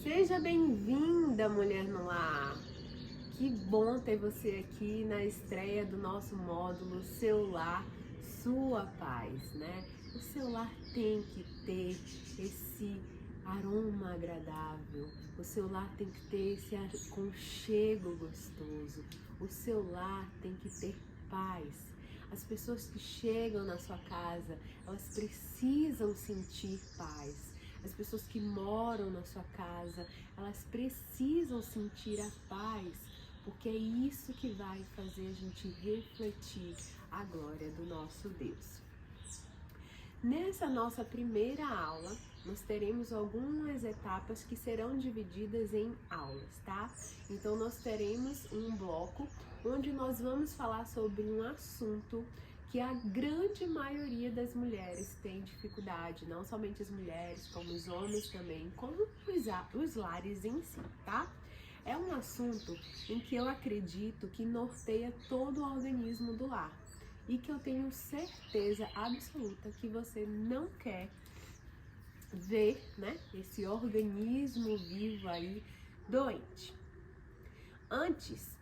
Seja bem-vinda, mulher no lar! Que bom ter você aqui na estreia do nosso módulo Seu Lar, Sua Paz, né? O seu lar tem que ter esse aroma agradável, o seu lar tem que ter esse aconchego gostoso, o seu lar tem que ter paz. As pessoas que chegam na sua casa, elas precisam sentir paz. As pessoas que moram na sua casa, elas precisam sentir a paz, porque é isso que vai fazer a gente refletir a glória do nosso Deus. Nessa nossa primeira aula, nós teremos algumas etapas que serão divididas em aulas, tá? Então nós teremos um bloco onde nós vamos falar sobre um assunto que a grande maioria das mulheres tem dificuldade, não somente as mulheres, como os homens também, como os lares em si, tá? É um assunto em que eu acredito que norteia todo o organismo do lar e que eu tenho certeza absoluta que você não quer ver, né, esse organismo vivo aí doente. Antes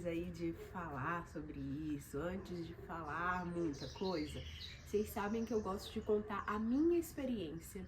aí de falar sobre isso, antes de falar muita coisa, vocês sabem que eu gosto de contar a minha experiência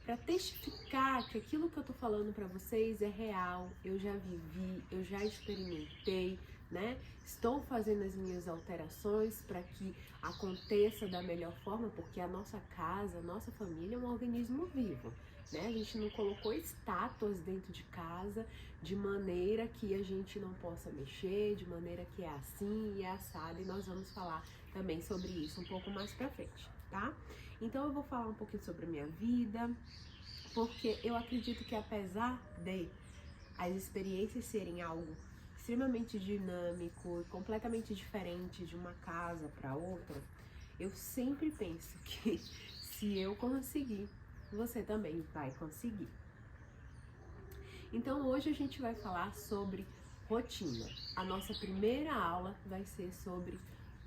para testificar que aquilo que eu tô falando para vocês é real, eu já vivi, eu já experimentei, né? Estou fazendo as minhas alterações para que aconteça da melhor forma, porque a nossa casa, a nossa família é um organismo vivo, né? A gente não colocou estátuas dentro de casa de maneira que a gente não possa mexer, de maneira que é assim e é assado, e nós vamos falar também sobre isso um pouco mais pra frente, tá? Então eu vou falar um pouquinho sobre a minha vida, porque eu acredito que apesar de as experiências serem algo extremamente dinâmico, completamente diferente de uma casa para outra, eu sempre penso que se eu conseguir, você também vai conseguir. Então hoje a gente vai falar sobre rotina. A nossa primeira aula vai ser sobre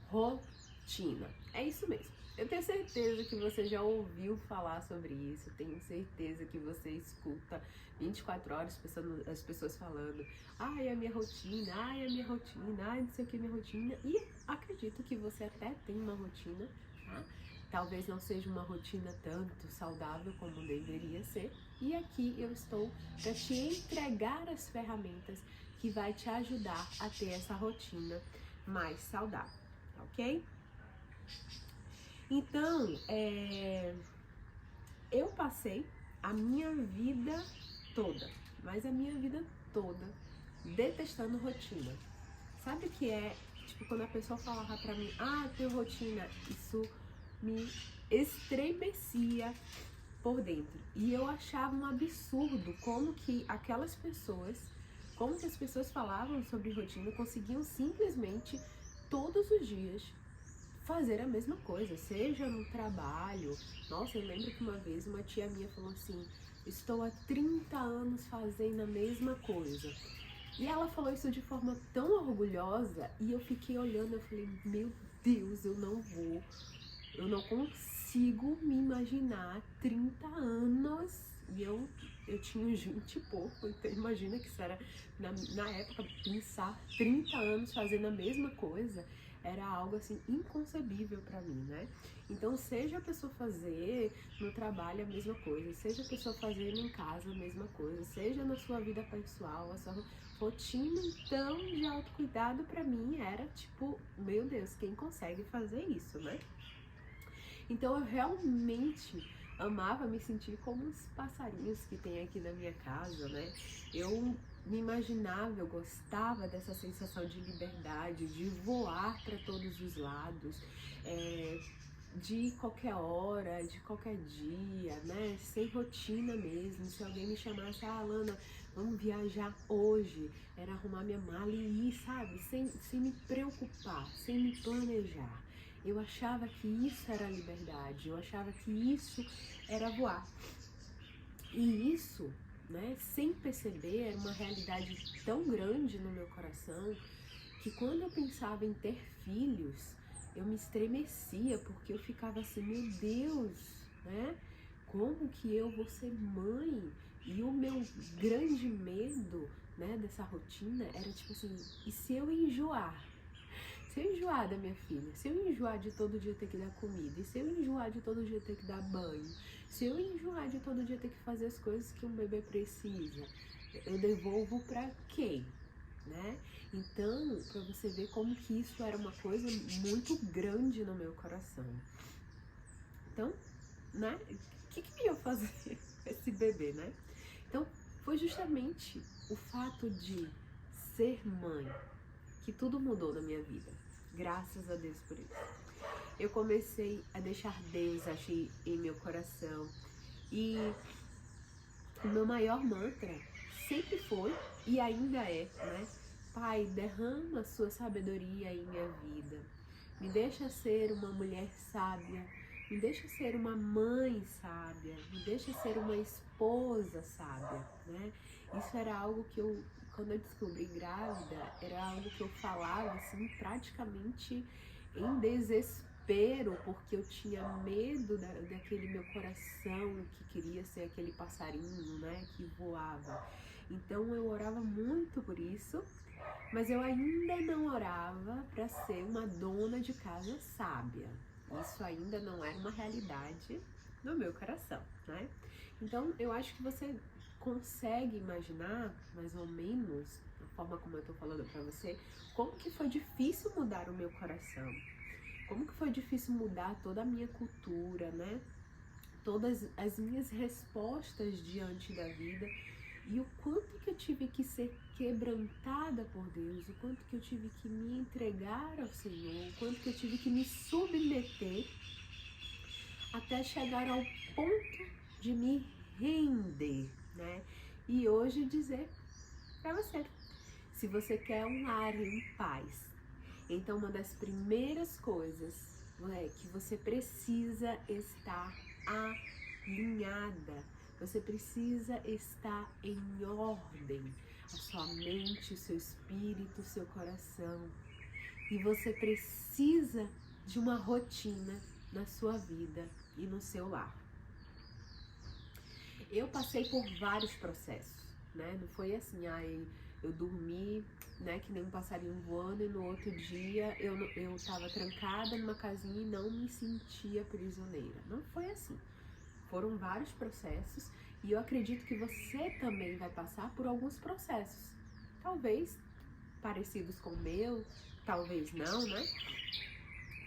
rotina. É isso mesmo. Eu tenho certeza que você já ouviu falar sobre isso, tenho certeza que você escuta 24 horas as pessoas falando: ai, a minha rotina, ai, a minha rotina, ai, não sei o que, minha rotina. E acredito que você até tem uma rotina, tá? Talvez não seja uma rotina tanto saudável como deveria ser. E aqui eu estou para te entregar as ferramentas que vai te ajudar a ter essa rotina mais saudável, ok? Então, eu passei a minha vida toda, mas a minha vida toda, detestando rotina. Sabe o que é, tipo, quando a pessoa falava pra mim, ah, tenho rotina, isso me estremecia por dentro. E eu achava um absurdo como que as pessoas falavam sobre rotina, conseguiam simplesmente todos os dias fazer a mesma coisa, seja no trabalho. Nossa, eu lembro que uma vez uma tia minha falou assim: estou há 30 anos fazendo a mesma coisa. E ela falou isso de forma tão orgulhosa e eu fiquei olhando, eu falei: meu Deus, eu não consigo me imaginar 30 anos. E eu tinha uns 20 e pouco, então imagina que isso era, na época, pensar 30 anos fazendo a mesma coisa era algo assim inconcebível para mim, né? Então, seja a pessoa fazer no trabalho a mesma coisa, seja a pessoa fazendo em casa a mesma coisa, seja na sua vida pessoal, a sua rotina, então, de autocuidado para mim era tipo, meu Deus, quem consegue fazer isso, né? Então eu realmente amava me sentir como os passarinhos que tem aqui na minha casa, né? Eu me imaginava, eu gostava dessa sensação de liberdade, de voar para todos os lados, de qualquer hora, de qualquer dia, né? Sem rotina mesmo. Se alguém me chamasse, ah, Alana, vamos viajar hoje, era arrumar minha mala e ir, sabe? Sem me preocupar, sem me planejar. Eu achava que isso era liberdade, eu achava que isso era voar. E isso, né, sem perceber, era uma realidade tão grande no meu coração que quando eu pensava em ter filhos, eu me estremecia, porque eu ficava assim, meu Deus, né? Como que eu vou ser mãe? E o meu grande medo, né, dessa rotina era tipo assim, e se eu enjoar? Se eu enjoar da minha filha, se eu enjoar de todo dia ter que dar comida, e se eu enjoar de todo dia ter que dar banho, se eu enjoar de todo dia ter que fazer as coisas que um bebê precisa, eu devolvo pra quem, né? Então, pra você ver como que isso era uma coisa muito grande no meu coração. Então, né? O que ia fazer esse bebê, né? Então, foi justamente o fato de ser mãe que tudo mudou na minha vida. Graças a Deus por isso. Eu comecei a deixar Deus agir em meu coração. E o meu maior mantra sempre foi e ainda é, né? Pai, derrama sua sabedoria em minha vida. Me deixa ser uma mulher sábia. Me deixa ser uma mãe sábia. Me deixa ser uma esposa sábia, né? Isso era algo que eu, quando eu descobri grávida, era algo que eu falava assim praticamente em desespero, porque eu tinha medo daquele meu coração que queria ser aquele passarinho, né, que voava. Então eu orava muito por isso, mas eu ainda não orava para ser uma dona de casa sábia. Isso ainda não era uma realidade no meu coração, né? Então eu acho que você consegue imaginar, mais ou menos, da forma como eu tô falando para você, como que foi difícil mudar o meu coração. Como que foi difícil mudar toda a minha cultura, né? Todas as minhas respostas diante da vida. E o quanto que eu tive que ser quebrantada por Deus, o quanto que eu tive que me entregar ao Senhor, o quanto que eu tive que me submeter até chegar ao ponto de me render, né? E hoje dizer para você, se você quer um lar em paz, então uma das primeiras coisas é que você precisa estar alinhada. Você precisa estar em ordem, a sua mente, o seu espírito, o seu coração. E você precisa de uma rotina na sua vida e no seu lar. Eu passei por vários processos, né? Não foi assim, eu dormi, né, que nem um passarinho voando, e no outro dia eu estava trancada numa casinha e não me sentia prisioneira. Não foi assim. Foram vários processos e eu acredito que você também vai passar por alguns processos. Talvez parecidos com o meu, talvez não, né?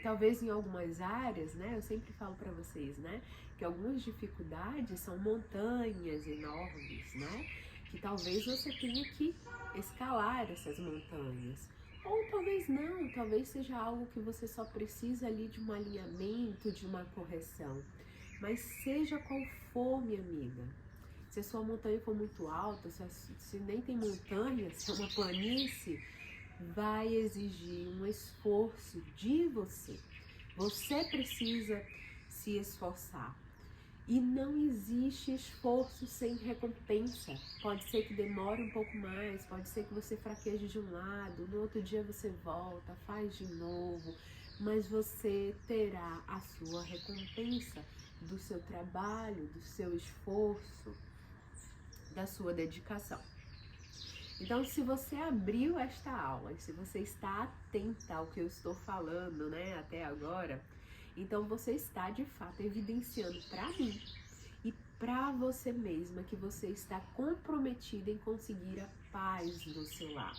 Talvez em algumas áreas, né? Eu sempre falo para vocês, né? Que algumas dificuldades são montanhas enormes, né? Que talvez você tenha que escalar essas montanhas. Ou talvez não, talvez seja algo que você só precisa ali de um alinhamento, de uma correção. Mas seja qual for, minha amiga, se a sua montanha for muito alta, se nem tem montanha, se é uma planície, vai exigir um esforço de você. Você precisa se esforçar. E não existe esforço sem recompensa. Pode ser que demore um pouco mais, pode ser que você fraqueje de um lado, no outro dia você volta, faz de novo, mas você terá a sua recompensa do seu trabalho, do seu esforço, da sua dedicação. Então, se você abriu esta aula e se você está atenta ao que eu estou falando, né, até agora, então você está de fato evidenciando para mim e para você mesma que você está comprometida em conseguir a paz no seu lar.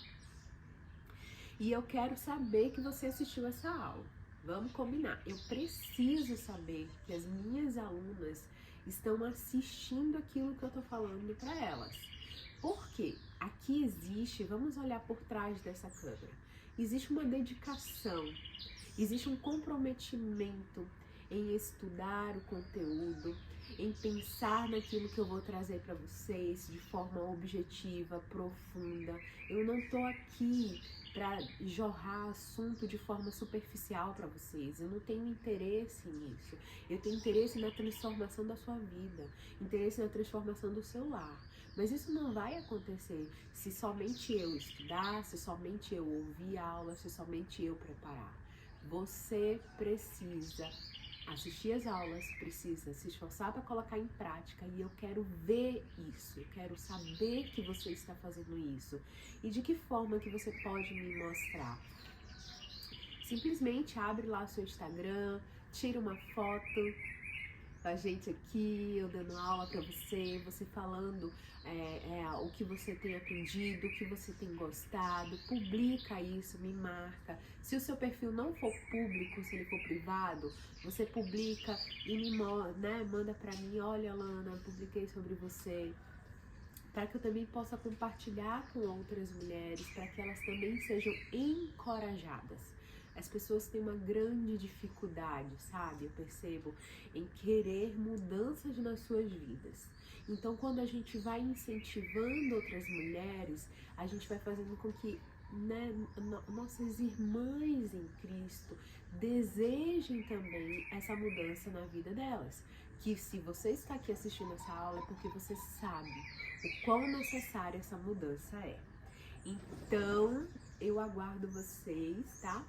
E eu quero saber que você assistiu essa aula. Vamos combinar. Eu preciso saber que as minhas alunas estão assistindo aquilo que eu estou falando para elas. Por quê? Aqui existe, vamos olhar por trás dessa câmera, existe uma dedicação, existe um comprometimento em estudar o conteúdo, em pensar naquilo que eu vou trazer para vocês de forma objetiva, profunda. Eu não estou aqui para jorrar assunto de forma superficial para vocês. Eu não tenho interesse nisso. Eu tenho interesse na transformação da sua vida, interesse na transformação do seu lar. Mas isso não vai acontecer se somente eu estudar, se somente eu ouvir aula, se somente eu preparar. Você precisa assistir as aulas, precisa se esforçar para colocar em prática, e eu quero ver isso, eu quero saber que você está fazendo isso. E de que forma que você pode me mostrar? Simplesmente abre lá o seu Instagram, tira uma foto da gente aqui, eu dando aula para você, você falando o que você tem aprendido, o que você tem gostado, publica isso, me marca. Se o seu perfil não for público, se ele for privado, você publica e me manda para mim, olha Lana, publiquei sobre você, para que eu também possa compartilhar com outras mulheres, para que elas também sejam encorajadas. As pessoas têm uma grande dificuldade, sabe? Eu percebo, em querer mudanças nas suas vidas. Então, quando a gente vai incentivando outras mulheres, a gente vai fazendo com que nossas irmãs em Cristo desejem também essa mudança na vida delas. Que se você está aqui assistindo essa aula é porque você sabe o quão necessária essa mudança é. Então, eu aguardo vocês, tá?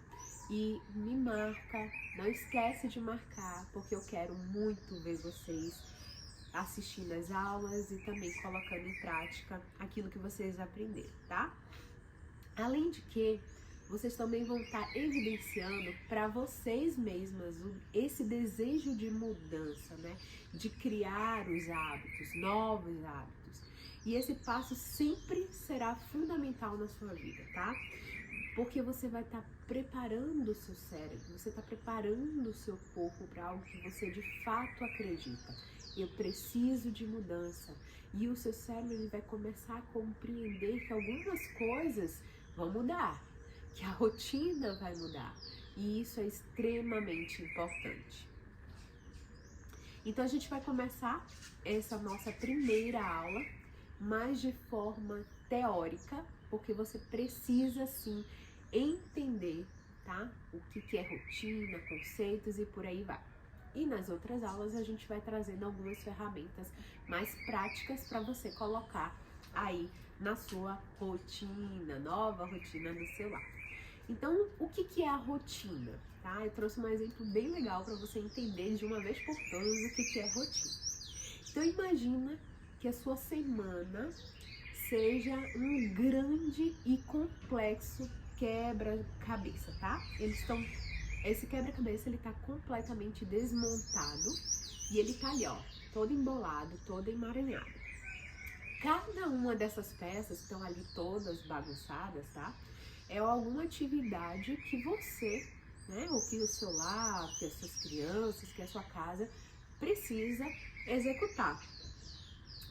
E me marca, não esquece de marcar, porque eu quero muito ver vocês assistindo as aulas e também colocando em prática aquilo que vocês aprenderam, tá? Além de que, vocês também vão estar evidenciando para vocês mesmas esse desejo de mudança, né? De criar os hábitos, novos hábitos. E esse passo sempre será fundamental na sua vida, tá? Porque você vai estar preparando o seu cérebro, você está preparando o seu corpo para algo que você de fato acredita. Eu preciso de mudança. E o seu cérebro ele vai começar a compreender que algumas coisas vão mudar, que a rotina vai mudar. E isso é extremamente importante. Então a gente vai começar essa nossa primeira aula, mas de forma teórica, porque você precisa sim entender, tá? O que é rotina, conceitos e por aí vai. E nas outras aulas a gente vai trazendo algumas ferramentas mais práticas para você colocar aí na sua rotina, nova rotina do seu lar. Então, o que é a rotina? Tá? Eu trouxe um exemplo bem legal para você entender de uma vez por todas o que é rotina. Então, imagina que a sua semana seja um grande e complexo quebra-cabeça, tá? Esse quebra-cabeça ele tá completamente desmontado e ele tá ali, ó, todo embolado, todo emaranhado. Cada uma dessas peças estão ali todas bagunçadas, tá? É alguma atividade que você, né, ou que o seu lar, que as suas crianças, que a sua casa precisa executar.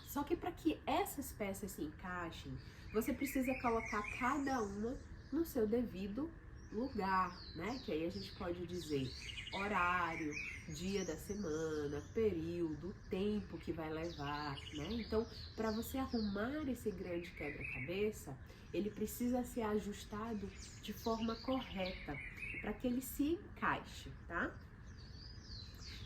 Só que para que essas peças se encaixem, você precisa colocar cada uma no seu devido lugar, né? Que aí a gente pode dizer horário, dia da semana, período, tempo que vai levar, né? Então, para você arrumar esse grande quebra-cabeça, ele precisa ser ajustado de forma correta, para que ele se encaixe, tá?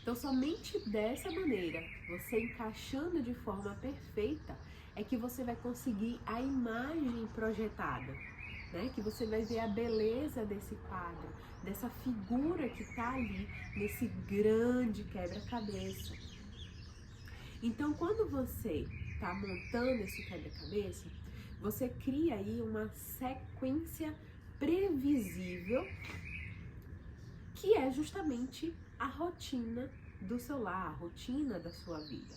Então, somente dessa maneira, você encaixando de forma perfeita, é que você vai conseguir a imagem projetada, né? Que você vai ver a beleza desse quadro, dessa figura que está ali, nesse grande quebra-cabeça. Então, quando você está montando esse quebra-cabeça, você cria aí uma sequência previsível, que é justamente a rotina do seu lar, a rotina da sua vida.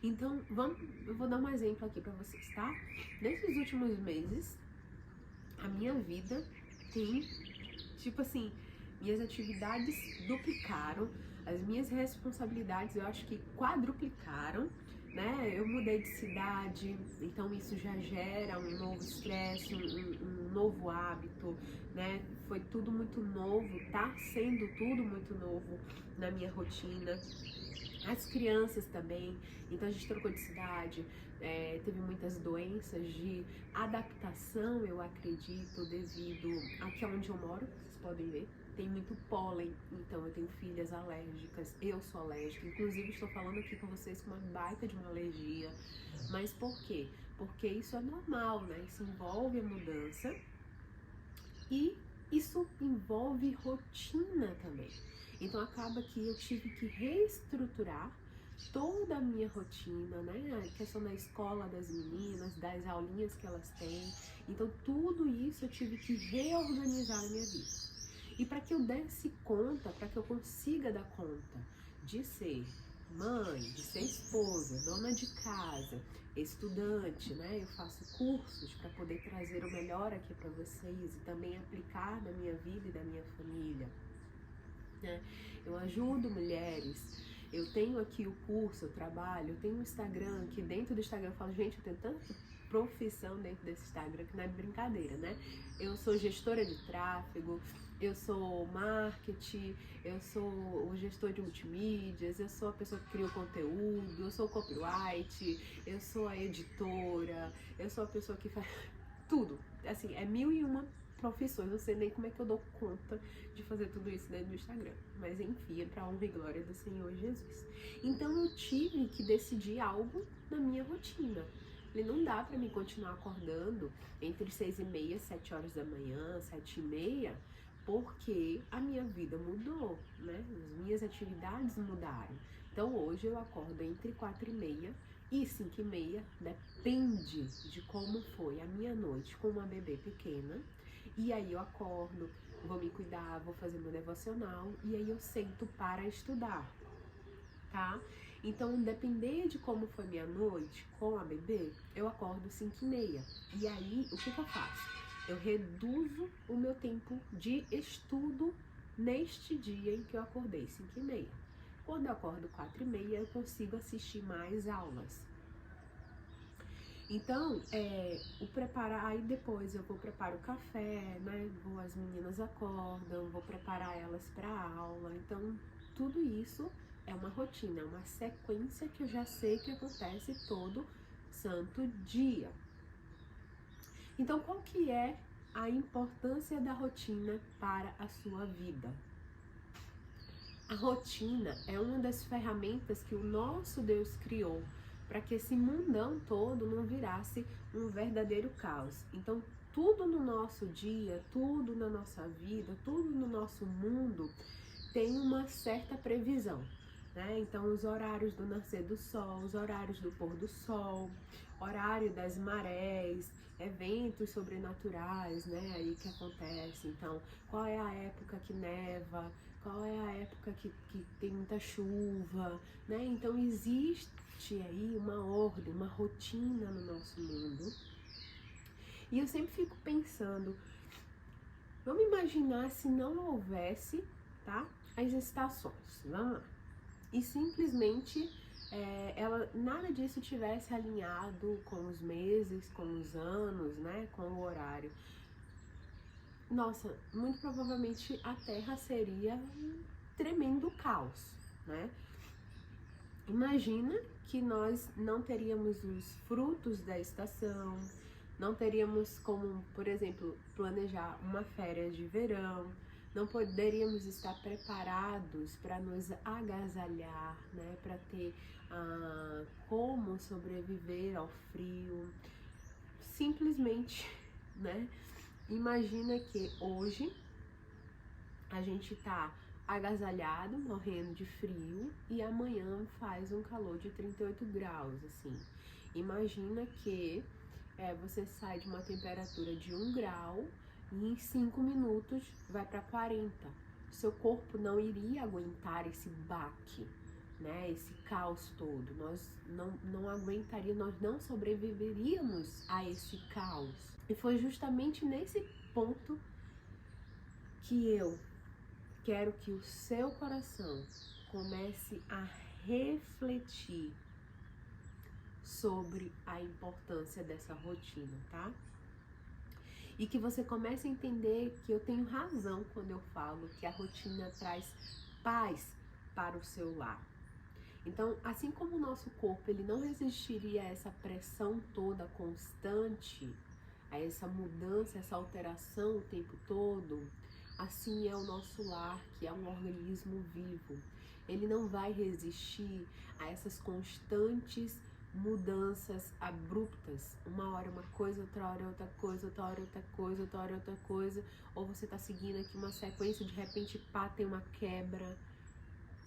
Então, eu vou dar um exemplo aqui para vocês, tá? Nesses últimos meses, a minha vida tem, tipo assim, minhas atividades duplicaram, as minhas responsabilidades eu acho que quadruplicaram, né? Eu mudei de cidade, então isso já gera um novo estresse, um novo hábito, né? Foi tudo muito novo, tá sendo tudo muito novo na minha rotina. As crianças também, então a gente trocou de cidade, teve muitas doenças de adaptação, eu acredito, devido aqui onde eu moro, vocês podem ver, tem muito pólen, então eu tenho filhas alérgicas, eu sou alérgica, inclusive estou falando aqui com vocês com uma baita de uma alergia, mas por quê? Porque isso é normal, né? Isso envolve a mudança e isso envolve rotina também. Então acaba que eu tive que reestruturar toda a minha rotina, né? A questão da escola das meninas, das aulinhas que elas têm. Então tudo isso eu tive que reorganizar na minha vida. E para que eu desse conta, para que eu consiga dar conta de ser mãe, de ser esposa, dona de casa, estudante, né? Eu faço cursos para poder trazer o melhor aqui para vocês e também aplicar na minha vida e da minha família, né? Eu ajudo mulheres, eu tenho aqui o curso, eu trabalho, eu tenho um Instagram, que dentro do Instagram eu falo, gente, eu tenho tanta profissão dentro desse Instagram que não é brincadeira, né? Eu sou gestora de tráfego, eu sou marketing, eu sou o gestor de multimídias, eu sou a pessoa que cria o conteúdo, eu sou o copyright, eu sou a editora, eu sou a pessoa que faz tudo. Assim, é 1001 profissões, não sei nem como é que eu dou conta de fazer tudo isso dentro do Instagram. Mas enfim, é pra honra e glória do Senhor Jesus. Então eu tive que decidir algo na minha rotina. Não dá pra mim continuar acordando entre 6h30 e 7 horas da manhã, 7h30, porque a minha vida mudou, né? As minhas atividades mudaram. Então hoje eu acordo entre 4h30 e 5h30, depende de como foi a minha noite com uma bebê pequena. E aí eu acordo, vou me cuidar, vou fazer meu devocional e aí eu sento para estudar, tá? Então, depender de como foi minha noite com a bebê, eu acordo 5h30. E aí, o que eu faço? Eu reduzo o meu tempo de estudo neste dia em que eu acordei 5h30. Quando eu acordo 4h30, eu consigo assistir mais aulas. Então, o preparar, aí depois eu vou preparar o café, né? As meninas acordam, vou preparar elas para aula. Então, tudo isso é uma rotina, uma sequência que eu já sei que acontece todo santo dia. Então, qual que é a importância da rotina para a sua vida? A rotina é uma das ferramentas que o nosso Deus criou para que esse mundão todo não virasse um verdadeiro caos. Então, tudo no nosso dia, tudo na nossa vida, tudo no nosso mundo tem uma certa previsão, né? Então, os horários do nascer do sol, os horários do pôr do sol, horário das marés, eventos sobrenaturais, né? Aí que acontece. Então, qual é a época que neva? Qual é a época que tem muita chuva, né? Então existe aí uma ordem, uma rotina no nosso mundo. E eu sempre fico pensando, vamos imaginar se não houvesse, tá? As estações, vamos lá. E simplesmente nada disso tivesse alinhado com os meses, com os anos, né? Com o horário. Nossa, muito provavelmente a Terra seria um tremendo caos, né? Imagina que nós não teríamos os frutos da estação, não teríamos como, por exemplo, planejar uma férias de verão, não poderíamos estar preparados para nos agasalhar, né? Para ter como sobreviver ao frio. Simplesmente, né? Imagina que hoje a gente tá agasalhado, morrendo de frio, e amanhã faz um calor de 38 graus, assim. Imagina que você sai de uma temperatura de 1 grau e em 5 minutos vai para 40. Seu corpo não iria aguentar esse baque, né? Esse caos todo. Nós não aguentaríamos, nós não sobreviveríamos a esse caos. E foi justamente nesse ponto que eu quero que o seu coração comece a refletir sobre a importância dessa rotina, tá? E que você comece a entender que eu tenho razão quando eu falo que a rotina traz paz para o seu lar. Então, assim como o nosso corpo ele não resistiria a essa pressão toda constante, a essa mudança, essa alteração o tempo todo, assim é o nosso lar, que é um organismo vivo. Ele não vai resistir a essas constantes mudanças abruptas. Uma hora uma coisa, outra hora outra coisa, outra hora outra coisa, outra hora outra coisa. Ou você tá seguindo aqui uma sequência, de repente, pá, tem uma quebra.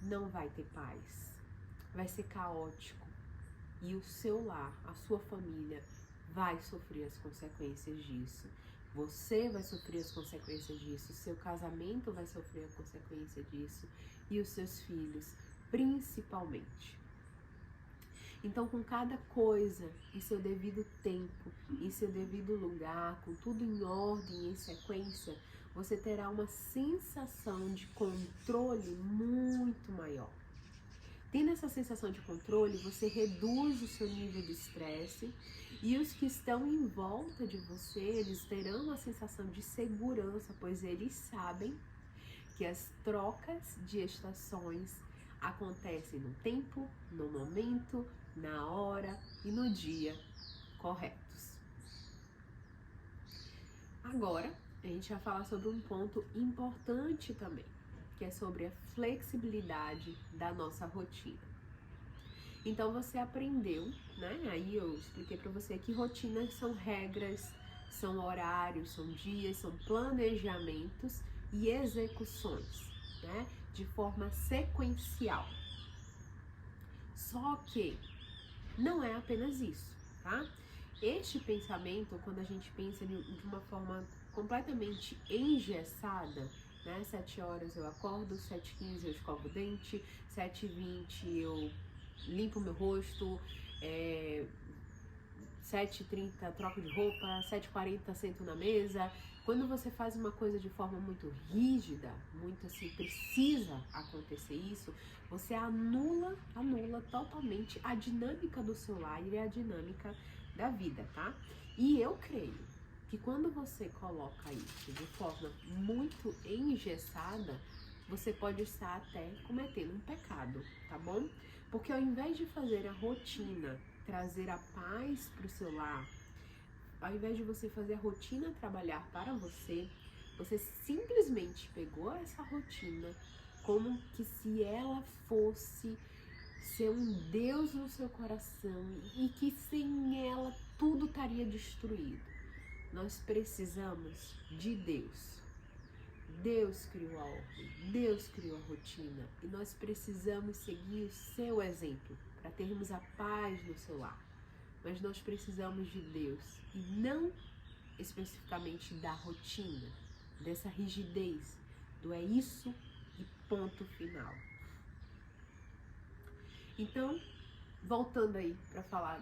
Não vai ter paz. Vai ser caótico. E o seu lar, a sua família, vai sofrer as consequências disso. Você vai sofrer as consequências disso. Seu casamento vai sofrer a consequência disso. E os seus filhos, principalmente. Então, com cada coisa em seu devido tempo, em seu devido lugar, com tudo em ordem, em sequência, você terá uma sensação de controle muito maior. Tendo essa sensação de controle, você reduz o seu nível de estresse e os que estão em volta de você, eles terão uma sensação de segurança, pois eles sabem que as trocas de estações acontecem no tempo, no momento, na hora e no dia corretos. Agora, a gente vai falar sobre um ponto importante também, que é sobre a flexibilidade da nossa rotina. Então você aprendeu, né? Aí eu expliquei para você que rotinas são regras, são horários, são dias, são planejamentos e execuções, né? De forma sequencial. Só que não é apenas isso, tá? Este pensamento, quando a gente pensa de uma forma completamente engessada, né? 7 horas eu acordo, 7h15 eu escovo o dente, 7h20 eu limpo meu rosto, 7h30 troco de roupa, 7h40 sento na mesa. Quando você faz uma coisa de forma muito rígida, muito assim, precisa acontecer isso, você anula totalmente a dinâmica do seu lar e a dinâmica da vida, tá? E eu creio que quando você coloca isso de forma muito engessada, você pode estar até cometendo um pecado, tá bom? Porque ao invés de fazer a rotina trazer a paz para o seu lar, ao invés de você fazer a rotina trabalhar para você, você simplesmente pegou essa rotina como que se ela fosse ser um Deus no seu coração e que sem ela tudo estaria destruído. Nós precisamos de Deus. Deus criou a ordem, Deus criou a rotina e nós precisamos seguir o seu exemplo para termos a paz no seu lar. Mas nós precisamos de Deus e não especificamente da rotina, dessa rigidez, do é isso e ponto final. Então, voltando aí para falar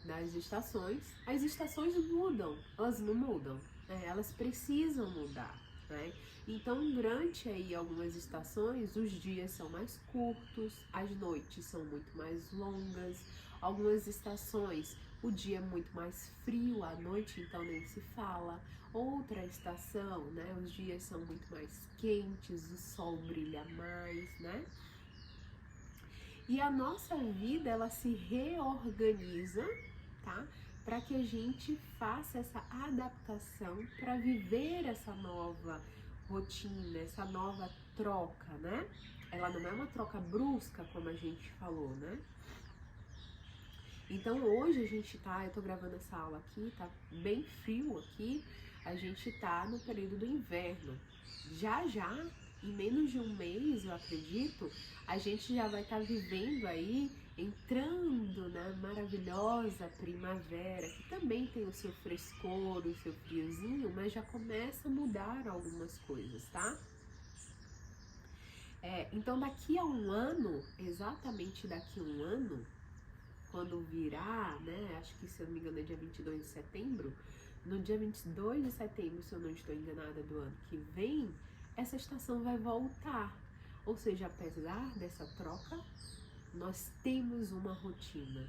das estações, as estações mudam, elas não mudam, né? Elas precisam mudar, né? Então, durante aí algumas estações, os dias são mais curtos, as noites são muito mais longas, algumas estações o dia é muito mais frio, à noite então nem se fala. Outra estação, né, os dias são muito mais quentes, o sol brilha mais, né? E a nossa vida, ela se reorganiza, tá? Para que a gente faça essa adaptação para viver essa nova rotina, essa nova troca, né? Ela não é uma troca brusca, como a gente falou, né? Então hoje a gente eu tô gravando essa aula aqui, tá bem frio aqui, a gente tá no período do inverno. Já, em menos de um mês, eu acredito, a gente já vai estar vivendo aí, entrando na maravilhosa primavera, que também tem o seu frescor, o seu friozinho, mas já começa a mudar algumas coisas, tá? Então daqui a um ano, exatamente daqui a um ano, quando virar, né, acho que se eu não me engano é dia 22 de setembro, no dia 22 de setembro, se eu não estou enganada, do ano que vem, essa estação vai voltar. Ou seja, apesar dessa troca, nós temos uma rotina.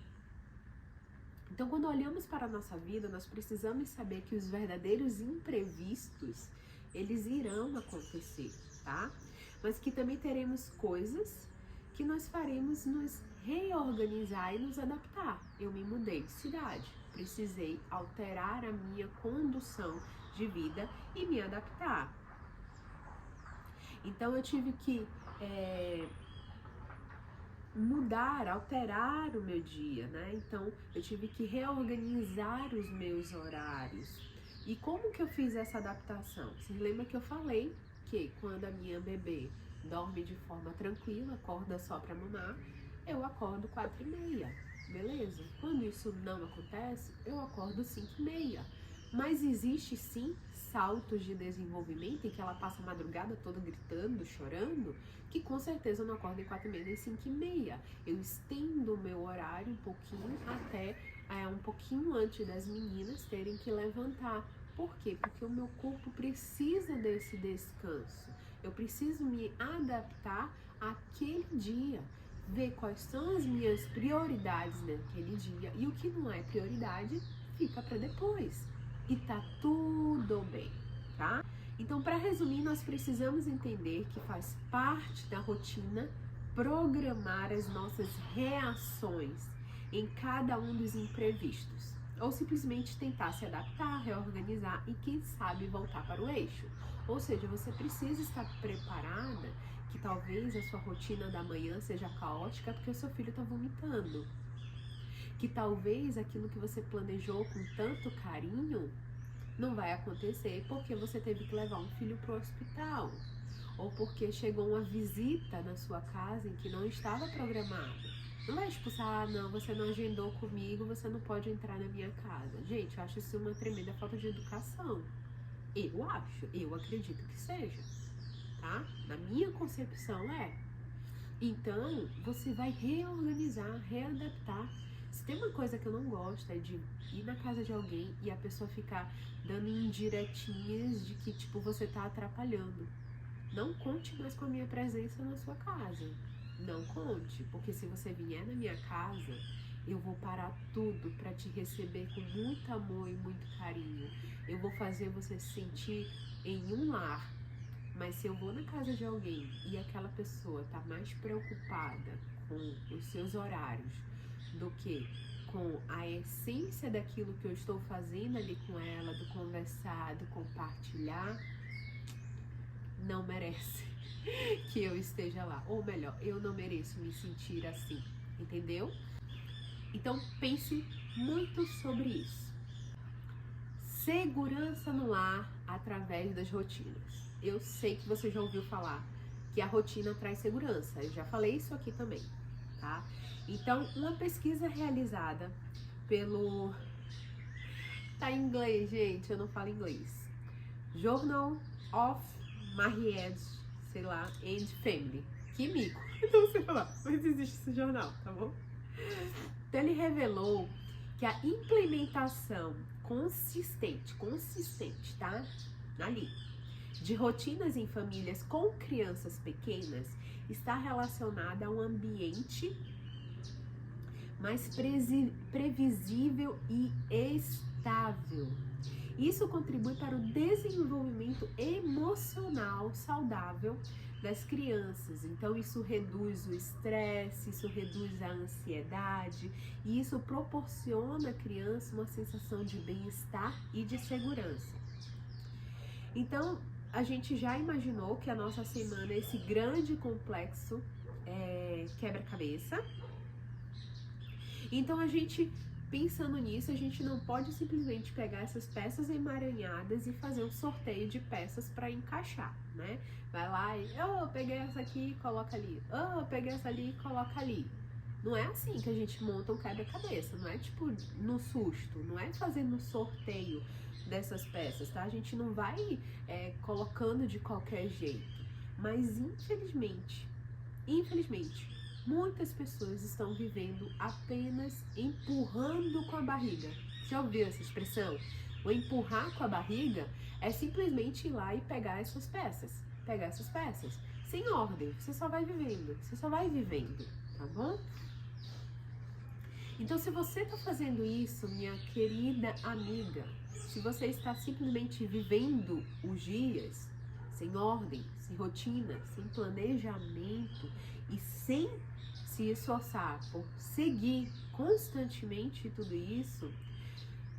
Então, quando olhamos para a nossa vida, nós precisamos saber que os verdadeiros imprevistos, eles irão acontecer, tá? Mas que também teremos coisas que nós faremos nos reorganizar e nos adaptar. Eu me mudei de cidade, precisei alterar a minha condução de vida e me adaptar. Então eu tive que mudar, alterar o meu dia, né? Então eu tive que reorganizar os meus horários. E como que eu fiz essa adaptação? Você lembra que eu falei que quando a minha bebê dorme de forma tranquila, acorda só para mamar, eu acordo 4h30, beleza? Quando isso não acontece, eu acordo 5h30. Mas existe sim saltos de desenvolvimento em que ela passa a madrugada toda gritando, chorando, que com certeza eu não acordo em 4h30 nem 5h30. Eu estendo o meu horário um pouquinho até um pouquinho antes das meninas terem que levantar. Por quê? Porque o meu corpo precisa desse descanso. Eu preciso me adaptar àquele dia, ver quais são as minhas prioridades naquele dia e o que não é prioridade fica para depois. E tá tudo bem, tá? Então, para resumir, nós precisamos entender que faz parte da rotina programar as nossas reações em cada um dos imprevistos, ou simplesmente tentar se adaptar, reorganizar e quem sabe voltar para o eixo. Ou seja, você precisa estar preparada que talvez a sua rotina da manhã seja caótica porque o seu filho está vomitando. Que talvez aquilo que você planejou com tanto carinho não vai acontecer porque você teve que levar um filho para o hospital, ou porque chegou uma visita na sua casa em que não estava programada. Não vai expulsar, não, você não agendou comigo, você não pode entrar na minha casa. Gente, eu acho isso uma tremenda falta de educação. Eu acredito que seja, tá? Na minha concepção é. Então, você vai reorganizar, readaptar. Se tem uma coisa que eu não gosto é de ir na casa de alguém e a pessoa ficar dando indiretinhas de que, tipo, você tá atrapalhando. Não conte mais com a minha presença na sua casa. Não conte, porque se você vier na minha casa, eu vou parar tudo para te receber com muito amor e muito carinho. Eu vou fazer você se sentir em um lar. Mas se eu vou na casa de alguém e aquela pessoa tá mais preocupada com os seus horários do que com a essência daquilo que eu estou fazendo ali com ela, do conversar, do compartilhar, não merece que eu esteja lá. Ou melhor, eu não mereço me sentir assim, entendeu? Então pense muito sobre isso. Segurança no lar através das rotinas. Eu sei que você já ouviu falar que a rotina traz segurança. Eu já falei isso aqui também, tá? Então, uma pesquisa realizada pelo... Tá em inglês, gente, eu não falo inglês. Journal of Marriage, sei lá, and Family. Que mico, não sei falar, mas existe esse jornal, tá bom? Então, ele revelou que a implementação consistente, tá? Ali, de rotinas em famílias com crianças pequenas está relacionada a um ambiente mais previsível e estável. Isso contribui para o desenvolvimento emocional saudável das crianças. Então isso reduz o estresse, isso reduz a ansiedade e isso proporciona à criança uma sensação de bem-estar e de segurança. Então a gente já imaginou que a nossa semana é esse grande complexo quebra-cabeça. Então a gente, pensando nisso, a gente não pode simplesmente pegar essas peças emaranhadas e fazer um sorteio de peças para encaixar, né? Vai lá e, peguei essa aqui, coloca ali. Peguei essa ali, coloca ali. Não é assim que a gente monta um quebra-cabeça, não é tipo no susto, não é fazendo sorteio dessas peças, tá? A gente não vai colocando de qualquer jeito. Mas infelizmente, muitas pessoas estão vivendo apenas empurrando com a barriga. Já ouviu essa expressão? O empurrar com a barriga é simplesmente ir lá e pegar essas peças. Sem ordem. Você só vai vivendo, tá bom? Então, se você está fazendo isso, minha querida amiga, se você está simplesmente vivendo os dias sem ordem, sem rotina, sem planejamento e sem se esforçar por seguir constantemente tudo isso,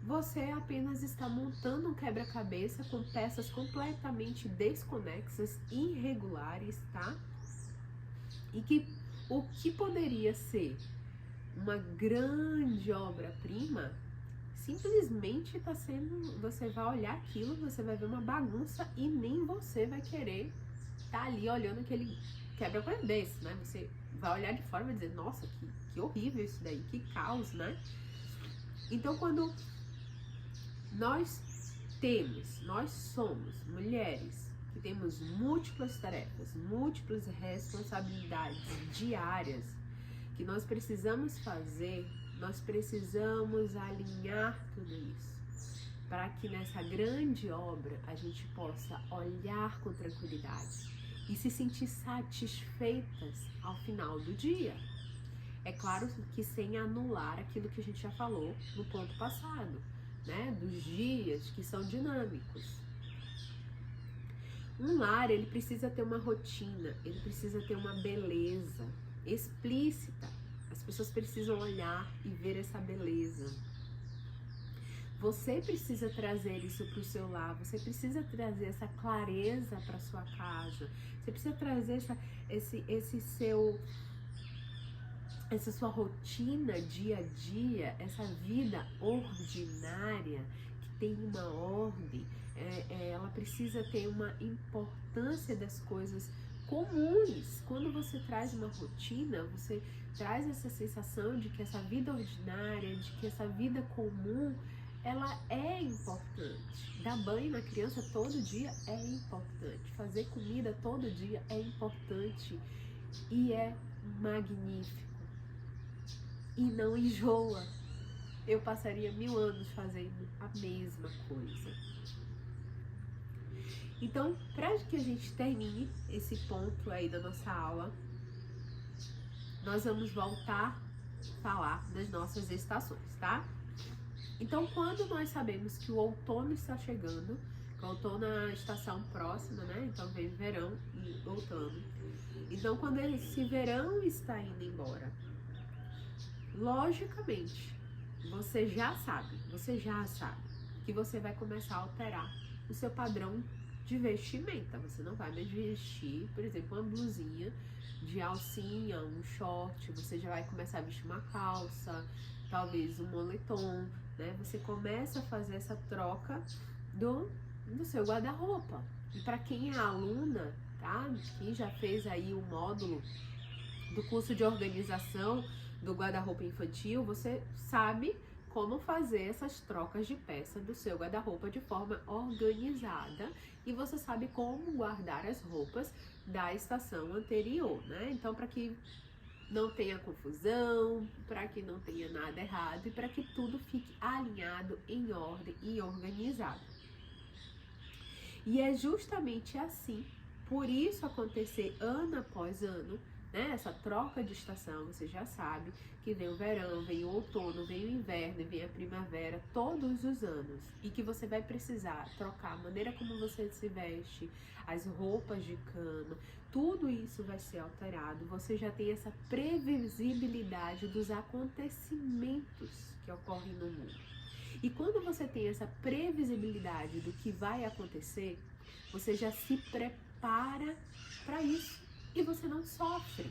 você apenas está montando um quebra-cabeça com peças completamente desconexas, irregulares, tá? E que o que poderia ser uma grande obra-prima, simplesmente está sendo, você vai olhar aquilo, você vai ver uma bagunça e nem você vai querer estar ali olhando aquele quebra-coisa desse, né? Você vai olhar de fora e vai dizer, nossa, que horrível isso daí, que caos, né? Então, quando nós somos mulheres que temos múltiplas tarefas, múltiplas responsabilidades diárias que nós precisamos fazer, nós precisamos alinhar tudo isso para que nessa grande obra a gente possa olhar com tranquilidade e se sentir satisfeitas ao final do dia. É claro que sem anular aquilo que a gente já falou no ponto passado, né? Dos dias que são dinâmicos. Um lar, ele precisa ter uma rotina, ele precisa ter uma beleza explícita. As pessoas precisam olhar e ver essa beleza. Você precisa trazer isso para o seu lar, você precisa trazer essa clareza para sua casa, você precisa trazer essa sua rotina dia a dia, essa vida ordinária que tem uma ordem, ela precisa ter uma importância das coisas comuns. Quando você traz uma rotina, você traz essa sensação de que essa vida ordinária, de que essa vida comum, ela é importante. Dar banho na criança todo dia é importante. Fazer comida todo dia é importante e é magnífico. E não enjoa. Eu passaria 1000 anos fazendo a mesma coisa. Então, para que a gente termine esse ponto aí da nossa aula, nós vamos voltar a falar das nossas estações, tá? Então, quando nós sabemos que o outono está chegando, que o outono é a estação próxima, né? Então, vem verão e outono. Então, quando esse verão está indo embora, logicamente, você já sabe que você vai começar a alterar o seu padrão de vestimenta. Você não vai mais vestir, por exemplo, uma blusinha de alcinha, um short, você já vai começar a vestir uma calça, talvez um moletom, né? Você começa a fazer essa troca do seu guarda-roupa. E para quem é aluna, tá? Quem já fez aí o módulo do curso de organização do guarda-roupa infantil, você sabe como fazer essas trocas de peça do seu guarda-roupa de forma organizada e você sabe como guardar as roupas da estação anterior, né? Então, para que não tenha confusão, para que não tenha nada errado e para que tudo fique alinhado, em ordem e organizado. E é justamente assim, por isso acontecer ano após ano, né? Essa troca de estação, você já sabe que vem o verão, vem o outono, vem o inverno, vem a primavera todos os anos e que você vai precisar trocar a maneira como você se veste, as roupas de cama, tudo isso vai ser alterado. Você já tem essa previsibilidade dos acontecimentos que ocorrem no mundo. E quando você tem essa previsibilidade do que vai acontecer, você já se prepara para isso. E você não sofre,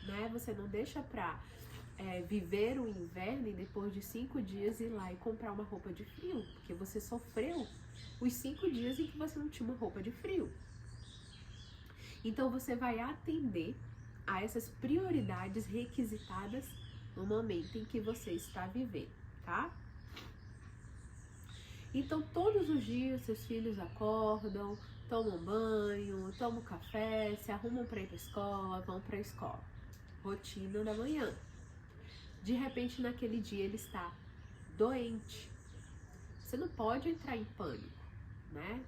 né? Você não deixa pra viver o inverno e depois de 5 dias ir lá e comprar uma roupa de frio. Porque você sofreu os 5 dias em que você não tinha uma roupa de frio. Então você vai atender a essas prioridades requisitadas no momento em que você está vivendo, tá? Então todos os dias seus filhos acordam, tomam banho, tomam café, se arrumam para ir para a escola, vão para a escola. Rotina da manhã. De repente, naquele dia, ele está doente. Você não pode entrar em pânico, né?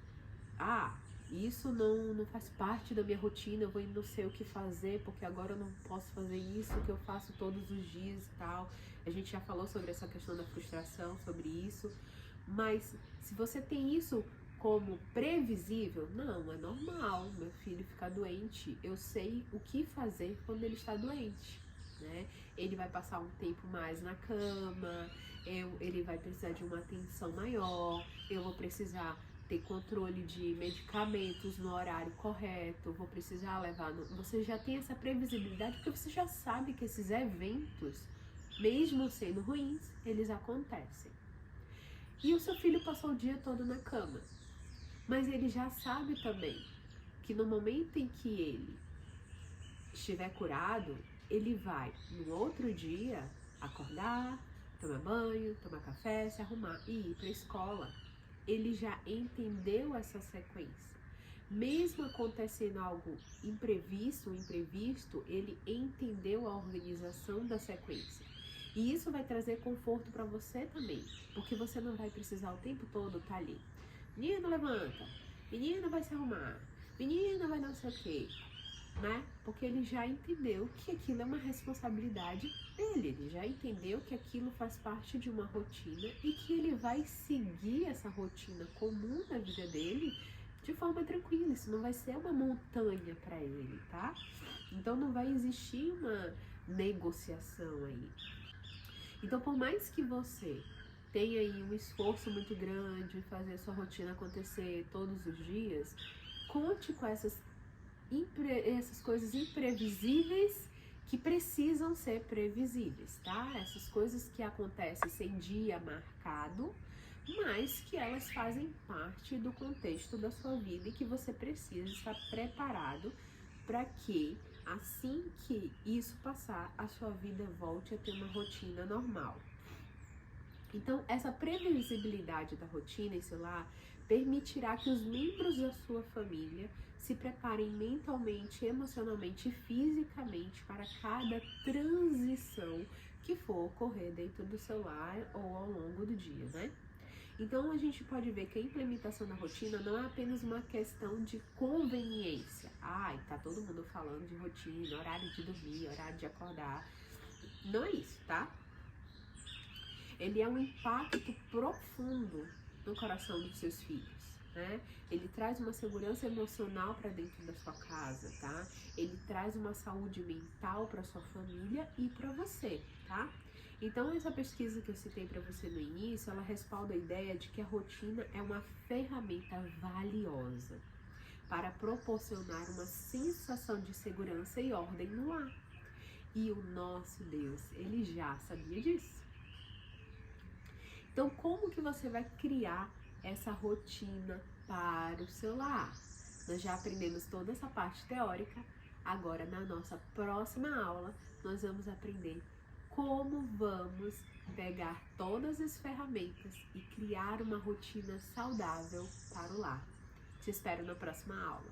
Ah, isso não faz parte da minha rotina, eu não sei o que fazer, porque agora eu não posso fazer isso que eu faço todos os dias e tal. A gente já falou sobre essa questão da frustração, sobre isso. Mas se você tem isso como previsível, não, é normal meu filho ficar doente, eu sei o que fazer quando ele está doente, né? Ele vai passar um tempo mais na cama, ele vai precisar de uma atenção maior, eu vou precisar ter controle de medicamentos no horário correto, vou precisar levar você já tem essa previsibilidade, porque você já sabe que esses eventos, mesmo sendo ruins, eles acontecem. E o seu filho passou o dia todo na cama, mas ele já sabe também que no momento em que ele estiver curado, ele vai, no outro dia, acordar, tomar banho, tomar café, se arrumar e ir para a escola. Ele já entendeu essa sequência. Mesmo acontecendo algo imprevisto, ele entendeu a organização da sequência. E isso vai trazer conforto para você também, porque você não vai precisar o tempo todo estar ali. Menino, levanta. Menino, vai se arrumar. Menino, vai não sei o quê. Né? Porque ele já entendeu que aquilo é uma responsabilidade dele, ele já entendeu que aquilo faz parte de uma rotina e que ele vai seguir essa rotina comum na vida dele de forma tranquila. Isso não vai ser uma montanha para ele, tá? Então não vai existir uma negociação aí. Então, por mais que você tenha aí um esforço muito grande em fazer a sua rotina acontecer todos os dias, conte com essas coisas imprevisíveis que precisam ser previsíveis, tá? Essas coisas que acontecem sem dia marcado, mas que elas fazem parte do contexto da sua vida e que você precisa estar preparado para que, assim que isso passar, a sua vida volte a ter uma rotina normal. Então, essa previsibilidade da rotina em seu lar permitirá que os membros da sua família se preparem mentalmente, emocionalmente e fisicamente para cada transição que for ocorrer dentro do seu lar ou ao longo do dia, né? Então a gente pode ver que a implementação da rotina não é apenas uma questão de conveniência. Ai, tá todo mundo falando de rotina, horário de dormir, horário de acordar. Não é isso, tá? Ele é um impacto profundo no coração dos seus filhos, né? Ele traz uma segurança emocional para dentro da sua casa, tá? Ele traz uma saúde mental para sua família e para você, tá? Então, essa pesquisa que eu citei para você no início, ela respalda a ideia de que a rotina é uma ferramenta valiosa para proporcionar uma sensação de segurança e ordem no lar. E o nosso Deus, ele já sabia disso. Então, como que você vai criar essa rotina para o seu lar? Nós já aprendemos toda essa parte teórica. Agora, na nossa próxima aula, nós vamos aprender como vamos pegar todas as ferramentas e criar uma rotina saudável para o lar. Te espero na próxima aula.